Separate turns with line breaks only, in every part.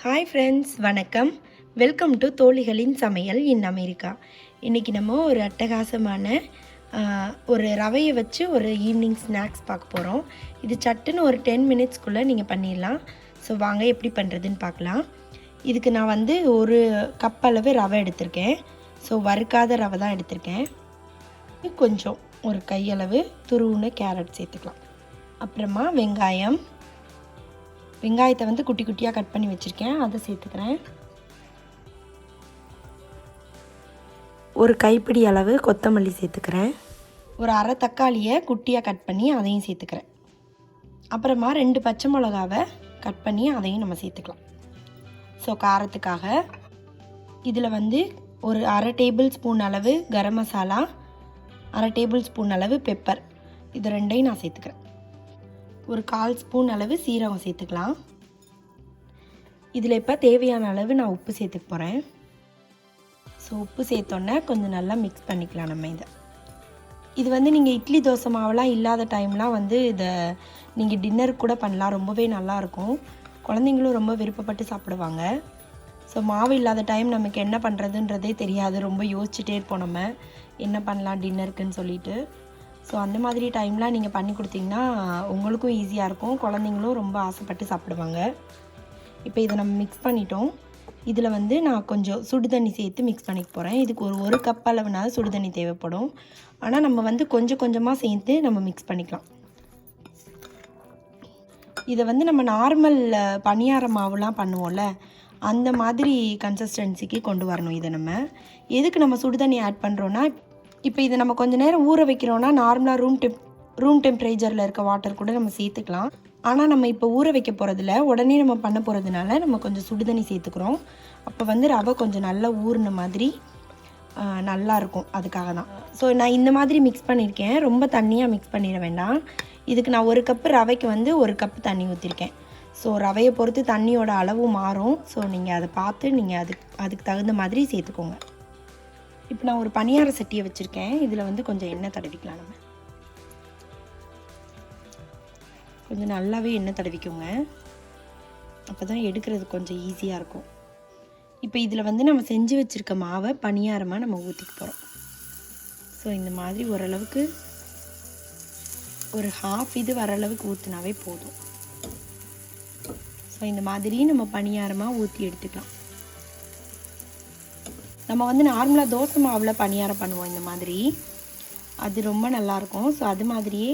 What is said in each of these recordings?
Hi friends, வணக்கம். Welcome to தோழிகளின் சமையல் in America. இன்றைக்கி நம்ம ஒரு அட்டகாசமான ஒரு ரவையை வச்சு ஒரு ஈவினிங் ஸ்நாக்ஸ் பார்க்க போகிறோம். இது சட்டுன்னு ஒரு 10 மினிட்ஸ்க்குள்ளே நீங்கள் பண்ணிடலாம். ஸோ வாங்க எப்படி பண்ணுறதுன்னு பார்க்கலாம். இதுக்கு நான் வந்து ஒரு கப் அளவு ரவை எடுத்திருக்கேன். ஸோ வறுக்காத ரவை தான் எடுத்திருக்கேன். கொஞ்சம் ஒரு கையளவு துருவுன கேரட் சேர்த்துக்கலாம். அப்புறமா வெங்காயத்தை வந்து குட்டி குட்டியாக கட் பண்ணி வச்சுருக்கேன், அதை சேர்த்துக்கிறேன். ஒரு கைப்பிடி அளவு கொத்தமல்லி சேர்த்துக்கிறேன். ஒரு அரை தக்காளியை குட்டியாக கட் பண்ணி அதையும் சேர்த்துக்கிறேன். அப்புறமா 2 பச்சை மிளகாவை கட் பண்ணி அதையும் நம்ம சேர்த்துக்கலாம். ஸோ காரத்துக்காக இதில் வந்து ஒரு அரை டேபிள் ஸ்பூன் அளவு கரம் மசாலா, அரை டேபிள் ஸ்பூன் அளவு பெப்பர், இது ரெண்டையும் நான் சேர்த்துக்கிறேன். ஒரு 1/4 ஸ்பூன் அளவு சீரகம் சேர்த்துக்கலாம். இதில் இப்போ தேவையான அளவு நான் உப்பு சேர்த்துக்க போகிறேன். ஸோ உப்பு சேர்த்தோன்னே கொஞ்சம் நல்லா மிக்ஸ் பண்ணிக்கலாம் நம்ம இது வந்து நீங்கள் இட்லி தோசை மாவெல்லாம் இல்லாத டைம்லாம் வந்து இதை நீங்கள் டின்னருக்கு கூட பண்ணலாம். ரொம்பவே நல்லாயிருக்கும். குழந்தைங்களும் ரொம்ப விருப்பப்பட்டு சாப்பிடுவாங்க. ஸோ மாவு இல்லாத டைம் நமக்கு என்ன பண்ணுறதுன்றதே தெரியாது. ரொம்ப யோசிச்சுட்டே இருப்போம் நம்ம என்ன பண்ணலாம் டின்னருக்குன்னு சொல்லிட்டு. ஸோ அந்த மாதிரி டைம்லாம் நீங்கள் பண்ணி கொடுத்தீங்கன்னா உங்களுக்கும் ஈஸியாக இருக்கும். குழந்தைங்களும் ரொம்ப ஆசைப்பட்டு சாப்பிடுவாங்க. இப்போ இதை நம்ம மிக்ஸ் பண்ணிட்டோம். இதில் வந்து நான் கொஞ்சம் சுடு தண்ணி சேர்த்து மிக்ஸ் பண்ணிக்க போகிறேன். இதுக்கு ஒரு கப் அளவுனால சுடு தண்ணி தேவைப்படும். ஆனால் நம்ம வந்து கொஞ்சம் கொஞ்சமாக சேர்த்து நம்ம மிக்ஸ் பண்ணிக்கலாம். இதை வந்து நம்ம நார்மல் பணியார மாவுலாம் பண்ணுவோம்ல, அந்த மாதிரி கன்சிஸ்டன்சிக்கு கொண்டு வரணும். இதை நம்ம எதுக்கு நம்ம சுடு தண்ணி ஆட் பண்ணுறோன்னா, இப்போ இதை நம்ம கொஞ்சம் நேரம் ஊற வைக்கிறோன்னா நார்மலாக ரூம் டெம்பரேச்சரில் இருக்க வாட்டர் கூட நம்ம சேர்த்துக்கலாம். ஆனால் நம்ம இப்போ ஊற வைக்க போகிறதில்ல, உடனே நம்ம பண்ண போகிறதுனால நம்ம கொஞ்சம் சுடுதண்ணி சேர்த்துக்கிறோம். அப்போ வந்து ரவை கொஞ்சம் நல்லா ஊறின மாதிரி நல்லாயிருக்கும். அதுக்காக தான். ஸோ நான் இந்த மாதிரி மிக்ஸ் பண்ணியிருக்கேன். ரொம்ப தண்ணியாக மிக்ஸ் பண்ணிட வேண்டாம். இதுக்கு நான் 1 கப்பு ரவைக்கு வந்து 1 கப்பு தண்ணி ஊற்றிருக்கேன். ஸோ ரவையை பொறுத்து தண்ணியோட அளவும் மாறும். ஸோ நீங்கள் அதை பார்த்து நீங்கள் அதுக்கு தகுந்த மாதிரி சேர்த்துக்கோங்க. இப்போ நான் ஒரு பணியார சட்டியை வச்சுருக்கேன். இதில் வந்து கொஞ்சம் எண்ணெய் தடவிக்கலாம். நம்ம கொஞ்சம் நல்லாவே எண்ணெய் தடவிக்கோங்க. அப்போ தான் எடுக்கிறது கொஞ்சம் ஈஸியாக இருக்கும். இப்போ இதில் வந்து நம்ம செஞ்சு வச்சுருக்க மாவை பணியாரமாக நம்ம ஊற்றிக்க போகிறோம். ஸோ இந்த மாதிரி ஓரளவுக்கு ஒரு ஹாஃப் இது வர அளவுக்கு ஊற்றினாவே போதும். ஸோ இந்த மாதிரி நம்ம பணியாரமாக ஊற்றி எடுத்துக்கலாம். நம்ம வந்து நார்மலாக தோசை மாவில் பணியாரம் பண்ணுவோம் இந்த மாதிரி, அது ரொம்ப நல்லாயிருக்கும். ஸோ அது மாதிரியே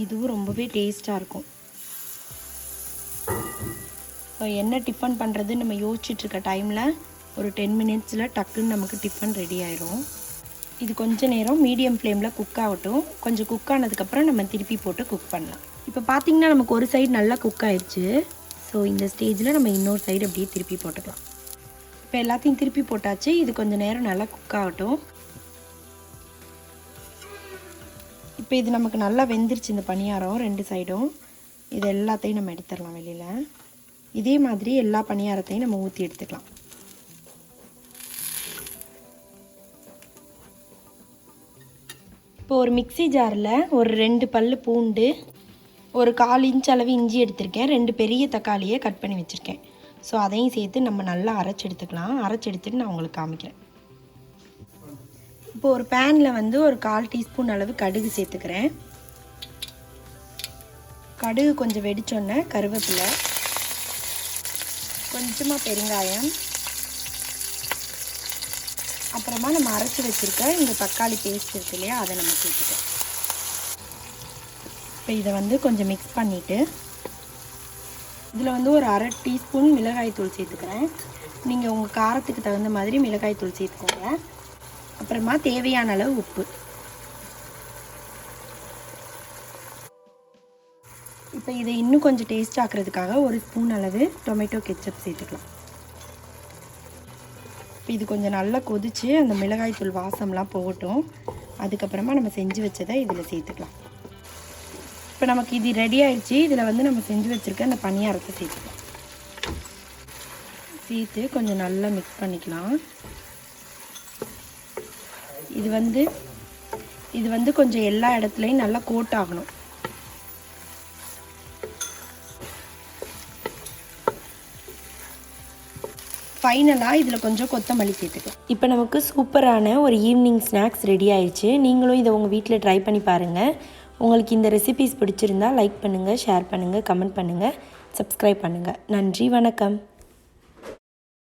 இதுவும் ரொம்பவே டேஸ்ட்டாக இருக்கும். ஸோ என்ன டிஃபன் பண்ணுறதுன்னு நம்ம யோசிச்சுட்ருக்க டைமில் ஒரு 10 மினிட்ஸில் டக்குன்னு நமக்கு டிஃபன் ரெடி ஆயிரும். இது கொஞ்சம் நேரம் மீடியம் ஃப்ளேமில் குக் ஆகட்டும். கொஞ்சம் குக் ஆனதுக்கப்புறம் நம்ம திருப்பி போட்டு குக் பண்ணலாம். இப்போ பார்த்திங்கன்னா நமக்கு ஒரு சைடு நல்லா குக் ஆயிடுச்சு. ஸோ இந்த ஸ்டேஜில் நம்ம இன்னொரு சைடு அப்படியே திருப்பி போட்டுக்கலாம். இப்போ எல்லாத்தையும் திருப்பி போட்டாச்சு. இது கொஞ்சம் நேரம் நல்லா குக் ஆகட்டும். இப்போ இது நமக்கு நல்லா வெந்துருச்சு இந்த பணியாரம் 2 சைடும். இது எல்லாத்தையும் நம்ம எடுத்துடலாம் வெளியில். இதே மாதிரி எல்லா பணியாரத்தையும் நம்ம ஊற்றி எடுத்துக்கலாம். இப்போ ஒரு மிக்ஸி ஜாரில் ஒரு 2 பல் பூண்டு, ஒரு 1/4 இன்ச் அளவு இஞ்சி எடுத்திருக்கேன். 2 பெரிய தக்காளியை கட் பண்ணி வச்சுருக்கேன். ஸோ அதையும் சேர்த்து நம்ம நல்லா அரைச்சி எடுத்துக்கலாம். அரைச்சி எடுத்துட்டு நான் உங்களுக்கு காமிக்கிறேன். இப்போ ஒரு பேனில் வந்து ஒரு 1/4 டீஸ்பூன் அளவு கடுகு சேர்த்துக்கிறேன். கடுகு கொஞ்சம் வெடிச்சோன்னே கருவேப்பிலை, கொஞ்சமாக பெருங்காயம், அப்புறமா நம்ம அரைச்சி வச்சுருக்க இந்த தக்காளி பேஸ்ட் இருக்கு இல்லையா, அதை நம்ம சேர்த்துக்கலாம். இப்போ இதை வந்து கொஞ்சம் மிக்ஸ் பண்ணிவிட்டு இதில் வந்து ஒரு அரை டீஸ்பூன் மிளகாய்த்தூள் சேர்த்துக்கிறேன். நீங்கள் உங்கள் காரத்துக்கு தகுந்த மாதிரி மிளகாய்த்தூள் சேர்த்துக்கோங்க. அப்புறமா தேவையான அளவு உப்பு. இப்போ இதை இன்னும் கொஞ்சம் டேஸ்ட் ஆக்குறதுக்காக ஒரு ஸ்பூன் அளவு டொமேட்டோ கெச்சப் சேர்த்துக்கலாம். இப்போ இது கொஞ்சம் நல்லா கொதித்து அந்த மிளகாய்த்தூள் வாசம்லாம் போகட்டும். அதுக்கப்புறமா நம்ம செஞ்சு வச்சதை இதில் சேர்த்துக்கலாம். இப்போ நமக்கு இது ரெடி ஆயிடுச்சு. இதில் வந்து நம்ம செஞ்சு வச்சுருக்க அந்த பணியாரத்தை சேர்த்துக்கலாம். சேர்த்து கொஞ்சம் நல்லா மிக்ஸ் பண்ணிக்கலாம். இது வந்து கொஞ்சம் எல்லா இடத்துலையும் நல்லா கோட் ஆகணும். ஃபைனலாக இதில் கொஞ்சம் கொத்தமல்லி சேர்த்துக்கலாம். இப்போ நமக்கு சூப்பரான ஒரு ஈவினிங் ஸ்நாக்ஸ் ரெடி ஆயிடுச்சு. நீங்களும் இதை உங்கள் வீட்டில் ட்ரை பண்ணி பாருங்கள். உங்களுக்கு இந்த ரெசிபீஸ் பிடிச்சிருந்தா லைக் பண்ணுங்கள், ஷேர் பண்ணுங்கள், கமெண்ட் பண்ணுங்கள், சப்ஸ்கிரைப் பண்ணுங்கள். நன்றி, வணக்கம்.